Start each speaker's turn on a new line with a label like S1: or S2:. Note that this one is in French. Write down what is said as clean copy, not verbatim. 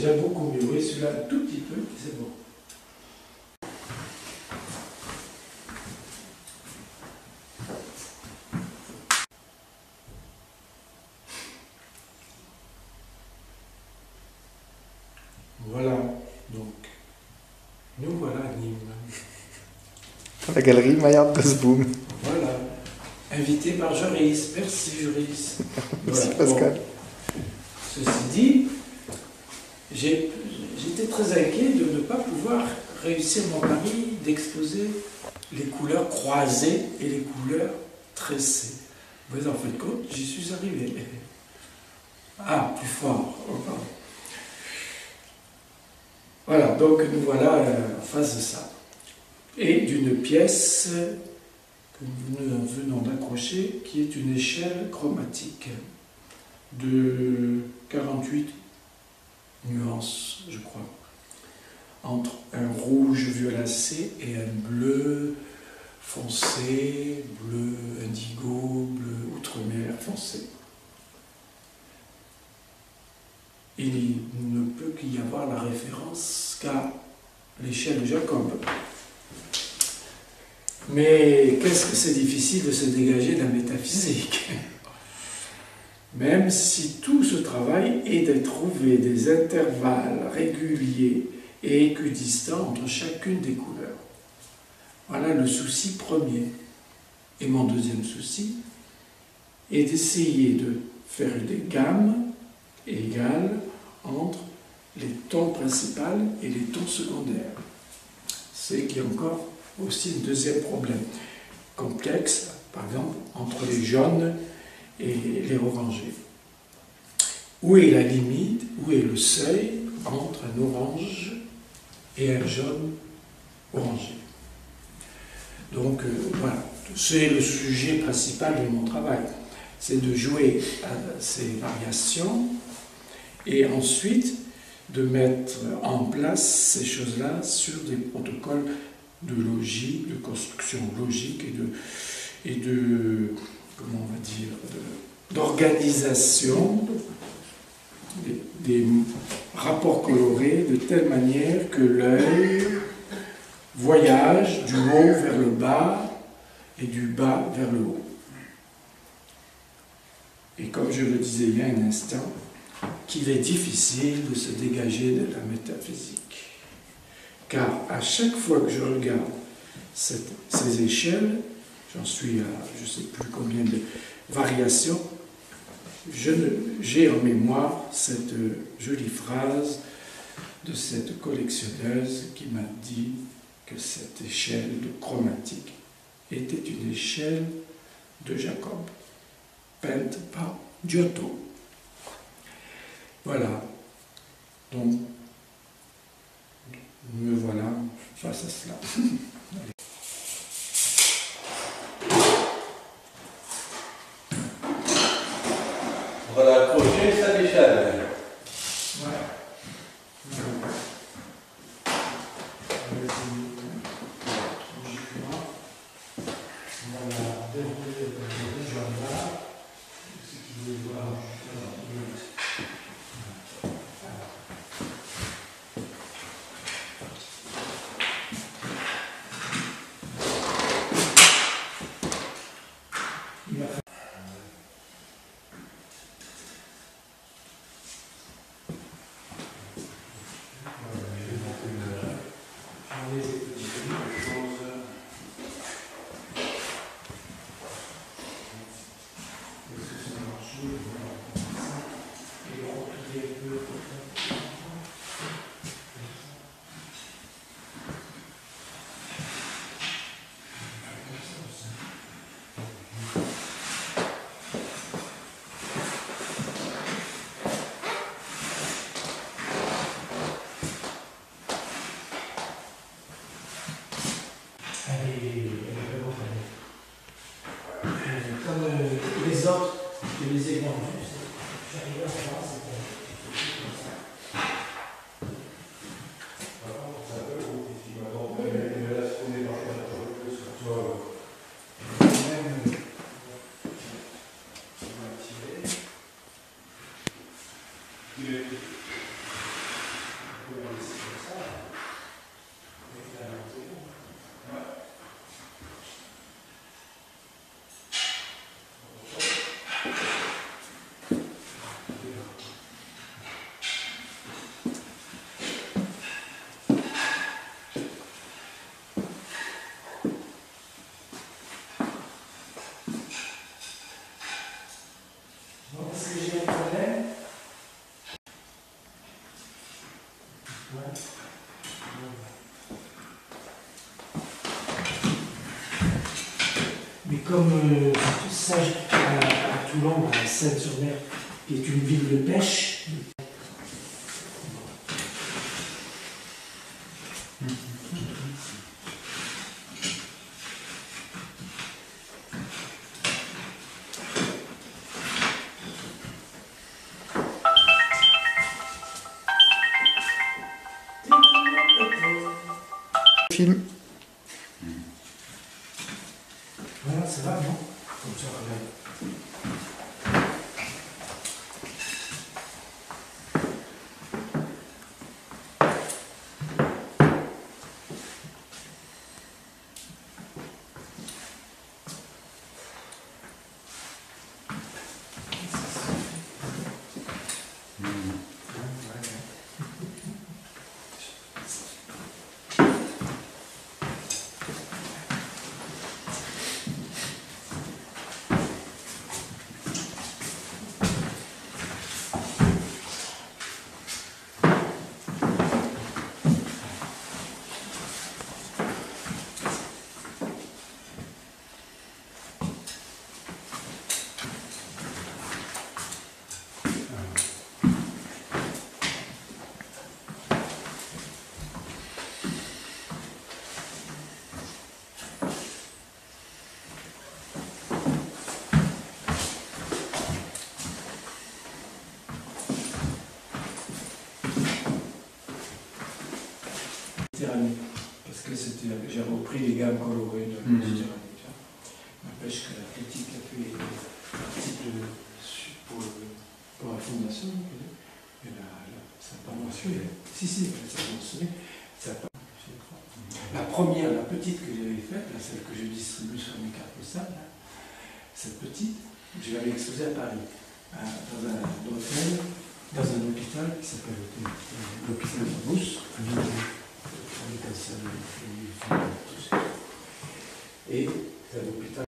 S1: déjà beaucoup mieux. Oui, celui-là, un tout petit peu, c'est bon. Voilà, donc, nous voilà à Nîmes.
S2: La galerie Maillard de Sboom.
S1: Voilà, invité par Joris. Merci Joris.
S2: Merci
S1: Voilà.
S2: Pascal.
S1: Bon, ceci dit, j'étais très inquiet de ne pas pouvoir réussir mon pari d'exposer les couleurs croisées et les couleurs tressées. Mais en fin de compte, j'y suis arrivé. Ah, plus fort. Oh, pardon. Voilà, donc nous voilà en face de ça. Et d'une pièce que nous venons d'accrocher, qui est une échelle chromatique de 48 nuances, je crois, entre un rouge violacé et un bleu foncé, bleu indigo, bleu outre-mer foncé. Il ne peut qu'y avoir la référence qu'à l'échelle de Jacob. Mais qu'est-ce que c'est difficile de se dégager de la métaphysique. Même si tout ce travail est de trouver des intervalles réguliers et équidistants entre chacune des couleurs. Voilà le souci premier. Et mon deuxième souci est d'essayer de faire des gammes égales entre les tons principaux et les tons secondaires. C'est qu'il y a encore aussi un deuxième problème complexe, par exemple, entre les jaunes et les orangés. Où est la limite, où est le seuil entre un orange et un jaune orangé? Donc voilà, c'est le sujet principal de mon travail, c'est de jouer à ces variations et ensuite de mettre en place ces choses-là sur des protocoles de logique, de construction logique et de comment on va dire, d'organisation des rapports colorés de telle manière que l'œil voyage du haut vers le bas et du bas vers le haut. Et comme je le disais il y a un instant, qu'il est difficile de se dégager de la métaphysique. Car à chaque fois que je regarde ces échelles, j'en suis à je ne sais plus combien de variations, j'ai en mémoire cette jolie phrase de cette collectionneuse qui m'a dit que cette échelle de chromatique était une échelle de Jacob, peinte par Giotto. Voilà. Donc, me voilà face à cela.
S3: On va accrocher ça l'échelle.
S1: Ouais. Comme les autres, je les ai vendus. J'arrive à voir, Est-ce que j'ai un problème? Ouais. Mais comme ça, à Toulon, à Seine-sur-Mer, qui est une ville de pêche,
S2: Film.
S1: voilà, ça va, non? Comme ça, regarde. Parce que j'ai repris les gammes colorées de la Méditerranée. N'empêche que la critique a fait l'article pour la fondation. Et là, ça n'a pas mentionné. Si, ça a mentionné. Ça a pas, je crois. La première, la petite que j'avais faite, là, celle que je distribue sur mes cartes postales, là, cette petite, je l'avais exposée à Paris, dans un hôtel, dans un hôpital qui s'appelle l'hôpital de Mousse, et c'est un hôpital